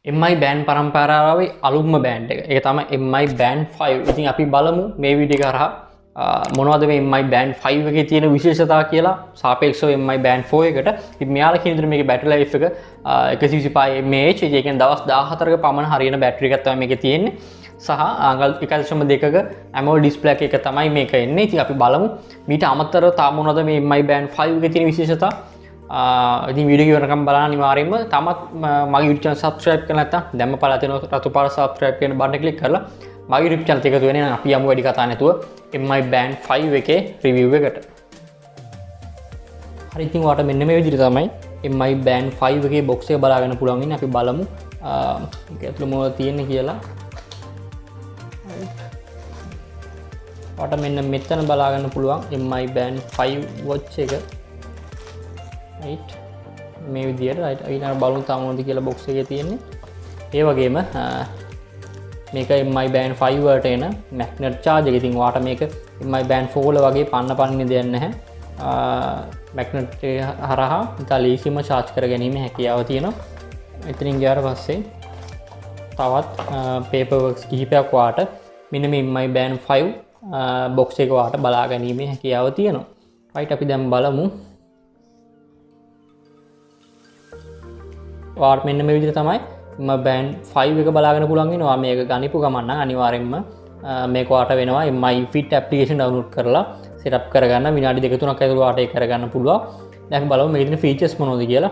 MI band පරම්පරාවේ අලුත්ම band එක. ඒක තමයි MI බෑන්ඩ් 5. ඉතින් අපි බලමු මේ වීඩියෝ එක හරහා මොනවද මේ MI බෑන්ඩ් 5 එකේ තියෙන විශේෂතා කියලා සාපේක්ෂව MI බෑන්ඩ් 4 එකට. ඉතින් මෙයාලා කියන විදිහට මේකේ බැටරි ලයිෆ් එක 125 mAh. ඒ කියන්නේ දවස් 14ක පමණ හරියන බැටරි එකක් තමයි මේකේ තියෙන්නේ. සහ අඟල් 1.2ක AMOLED ඩිස්ප්ලේ එකක තමයි මේක එන්නේ. ඉතින් අපි බලමු මීට අමතරව තා මොනවද මේ MI බෑන්ඩ් 5 එකේ තියෙන විශේෂතා. ඉතින් වීඩියෝ එක වෙනකම් බලන්න අනිවාර්යයෙන්ම තමත් මගේ YouTube channel subscribe කරලා නැත්නම් දැම්ම පළල තියෙන රතු පාට subscribe කියන බටන් click කරලා මගේ YouTube channel එකට එකතු වෙන්න අපි යමු වැඩි කතා නැතුව MI band 5 එකේ review එකට. හරි ඉතින් ඔයාලට මෙන්න මේ විදිහට තමයි MI band 5 එකේ box එක බලා ගන්න පුළුවන් ඉන්නේ. අපි බලමු ඒක ඇතුළේ මොනවද තියෙන්නේ කියලා. ඔයාලට මෙන්න මෙතන බලා ගන්න පුළුවන් MI band 5 watch එක. right මේ විදියට right ඊළඟ බලමු තාම මොනවද කියලා box එකේ තියෙන්නේ. ඒ වගේම මේක MI band 5 වලට එන magnet charge එක. ඉතින් ඔයාට මේක MI band 4 වල වගේ පන්න දෙයක් නැහැ. magnet හරහා ඉතාලීසියම charge කර ගැනීම හැකියාව තියෙනවා. එතනින් ගියාට පස්සේ තවත් paper works කිහිපයක් ඔයාට මෙන්න මේ MI band 5 box එක ඔයාට බලා ගැනීමේ හැකියාව තියෙනවා. right අපි දැන් බලමු. ඔයාට මෙන්න මේ විදිහට තමයි MI band 5 එක බලාගෙන පුළුවන් වෙනවා. මේක ගනිපු ගමන් නම් අනිවාර්යෙන්ම මේක ඔයාට වෙනවා mifit application download කරලා setup කරගන්න විනාඩි 2-3ක් ඇතුළත ඔයාට ඒක කරගන්න පුළුවන්. දැන් අපි බලමු මේකේ තියෙන features මොනවද කියලා.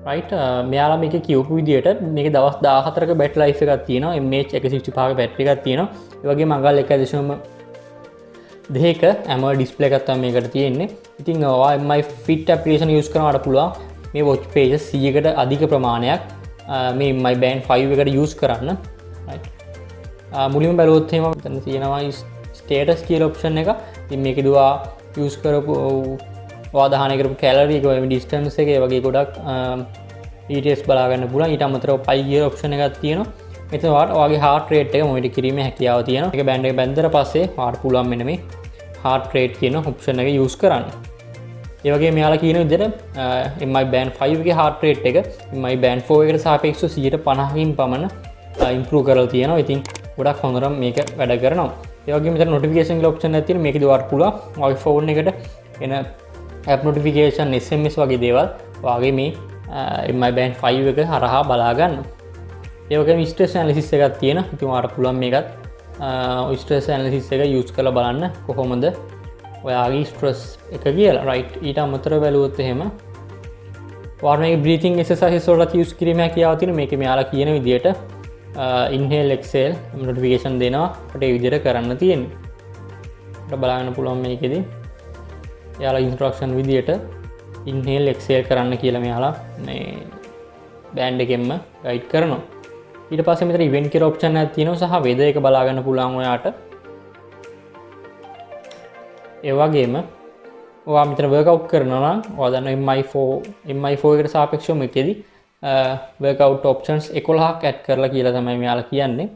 right මෙයාලා මේකේ කියවපු විදිහට මේකේ දවස් 14ක battery life එකක් තියෙනවා. mAh 165ක battery එකක් තියෙනවා. ඒ වගේම අඟල් 1.2ක AMOLED display එකක් තමයි මේකට තියෙන්නේ. ඉතින් ඔයා mifit application use කරනවට පුළුවන් මේ watch pages 100කට අධික ප්‍රමාණයක් මේ MI band 5 එකට use කරන්න. right මුලින්ම බැලුවොත් එහෙම මෙතන තියෙනවා status කියලා option එක. ඉතින් මේකේ දුවා use කරපු වාදාහන කරපු calorie එක වගේ distance එක ඒ වගේ ගොඩක් details බලා ගන්න පුළුවන්. ඊට අමතරව pi gear option එකක් තියෙනවා. මෙතන ඔයාගේ heart rate එක monitor කිරීමේ හැකියාව තියෙනවා. මේක band එක බැඳලා පස්සේ ඔයාට පුළුවන් මෙන්න මේ heart rate කියන option එක use කරන්න. ඒ වගේ මෙයාලා කියන විදිහට MI band 5 එකේ heart rate එක MI band 4 එකට සාපේක්ෂව 150කින් පමණ improve කරලා තියෙනවා. ඉතින් ගොඩක් හොඳට මේක වැඩ කරනවා. ඒ වගේම මෙතන notification කියලා option එකක් තියෙනවා. මේකදී ඔයාලට පුළුවන් ඔයාගේ phone එකට එන app notification SMS වගේ දේවල් ඔයාගේ මේ MI band 5 එක හරහා බලා ගන්න. ඒ වගේම stress analysis එකක් තියෙනවා. ඉතින් ඔයාලට පුළුවන් මේකත් stress analysis එක use කරලා බලන්න කොහොමද ඔයාගේ ස්ට්‍රස් එක කියලා. right ඊට අමතරව බැලුවොත් එහෙම ඔයාලා මේක breathing exercises වලට use කිරීමේ හැකියාව තියෙන. මේකේ මෙයාලා කියන විදිහට inhale exhale notification දෙනවා. අපිට ඒ විදිහට කරන්න තියෙන්නේ. අපිට බලන්න පුළුවන් මේකෙදි එයාලා instruction විදිහට inhale exhale කරන්න කියලා මෙයාලා මේ band එකෙන්ම guide කරනවා. ඊට පස්සේ මෙතන event කියලා option එකක් තියෙනවා සහ weather එක බලා ගන්න පුළුවන් ඔයාට. ඒ වගේම ඔයා මෙතන workout කරනවා නම් ඔයා දන්නවා MI4 එකට සාපේක්ෂව මේකෙදි workout options 11ක් add කරලා කියලා තමයි මෙයාලා කියන්නේ.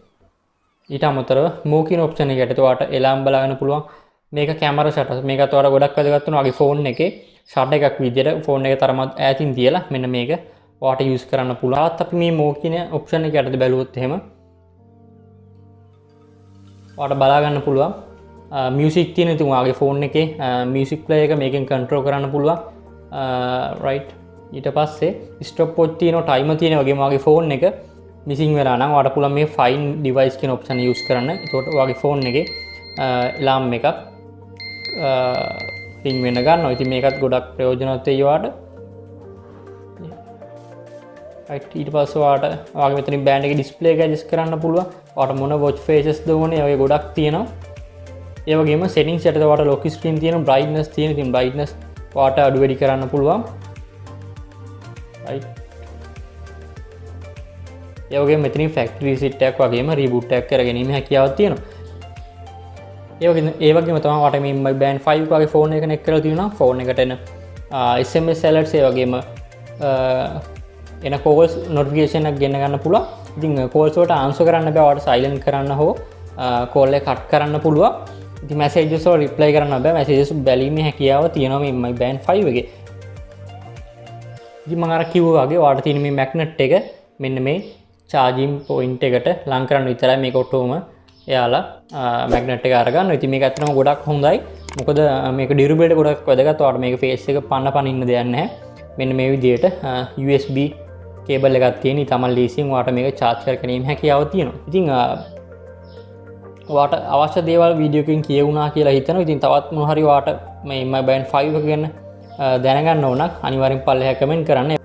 ඊට අමතරව more කියන option එකට ඔයාට alarm බලා ගන්න පුළුවන්. මේක camera shutter. මේකත් ඔයාලා ගොඩක් වැදගත් වෙනවා. ඔයාගේ phone එකේ shutter එකක් විදියට phone එක තරමත් ඈතින් තියලා මෙන්න මේක ඔයාට use කරන්න පුළුවන්. තාත් අපි මේ more කියන option එක යටතේ බැලුවොත් එහෙම ඔයාට බලා ගන්න පුළුවන් music තියෙන. ඉතින් ඔයාගේ phone එකේ music player එක මේකෙන් control කරන්න පුළුවන්. right ඊට පස්සේ stop watch තියෙනවා, timer තියෙනවා. වගේම ඔයාගේ phone එක missing වෙලා නම් ඔයාට පුළුවන් මේ find device කියන option එක use කරන්න. එතකොට ඔයාගේ phone එකේ alarm එකක් ring වෙන්න ගන්නවා. ඉතින් මේකත් ගොඩක් ප්‍රයෝජනවත් වෙයි ඔයාට. right ඊට පස්සේ ඔයාගේ මෙතනින් band එකේ display එක adjust කරන්න පුළුවන්. ඔයාට මොන watch faces ද ඕනේ ඒ වගේ ගොඩක් තියෙනවා. ඒ වගේම settings යටතේ ඔයාට lock screen තියෙනවා, brightness තියෙනවා. ඉතින් brightness ඔයාට අඩු වැඩි කරන්න පුළුවන්. right ඒ වගේම මෙතනින් factory reset එකක් වගේම reboot එකක් කරගැනීම හැකියාවක් තියෙනවා. ඒ වගේම තමයි ඔයාට මේ MI band 5 වගේ phone එක connect කරලා තියෙනවා. phone එකට එන SMS alerts ඒ වගේම එන calls notification එකක් ගෙන්න ගන්න පුළුවන්. ඉතින් calls වලට answer කරන්න බෑ. ඔයාට silent කරන්න හෝ call එක cut කරන්න පුළුවන්. ඉතින් messages වල reply කරන්න බෑ. messages බැලීමේ හැකියාව තියෙනවා මේ MI band 5 එකේ. ඉතින් මම අර කිව්වා වගේ ඔයාලට තියෙන මේ magnet එක මෙන්න මේ චාර්ජින් පොයින්ට් එකට ලං කරන්න විතරයි මේක ඔටෝම එයාලා මැග්නට් එක අරගන්න. ඉතින් මේක ඇත්තටම ගොඩක් හොඳයි. මොකද මේක ඩියුරබිලිටි ගොඩක් වැදගත්. ඔයාලට මේක ෆේස් එක පනින්න දෙයක් නැහැ. මෙන්න මේ විදිහට USB කේබල් එකක් තියෙන. තමන් ලීසින් ඔයාලට මේක චාර්ජ් කර ගැනීම හැකියාව තියෙනවා. ඉතින් ඔයාලට අවශ්‍ය දේවල් වීඩියෝ එකකින් කියවුණා කියලා හිතනවා. ඉතින් තවත් මොන හරි ඔයාලට මේ Mi Band 5 එක ගැන දැනගන්න ඕන නම් අනිවාර්යෙන් පල්ලෙහා කමෙන්ට් කරන්න.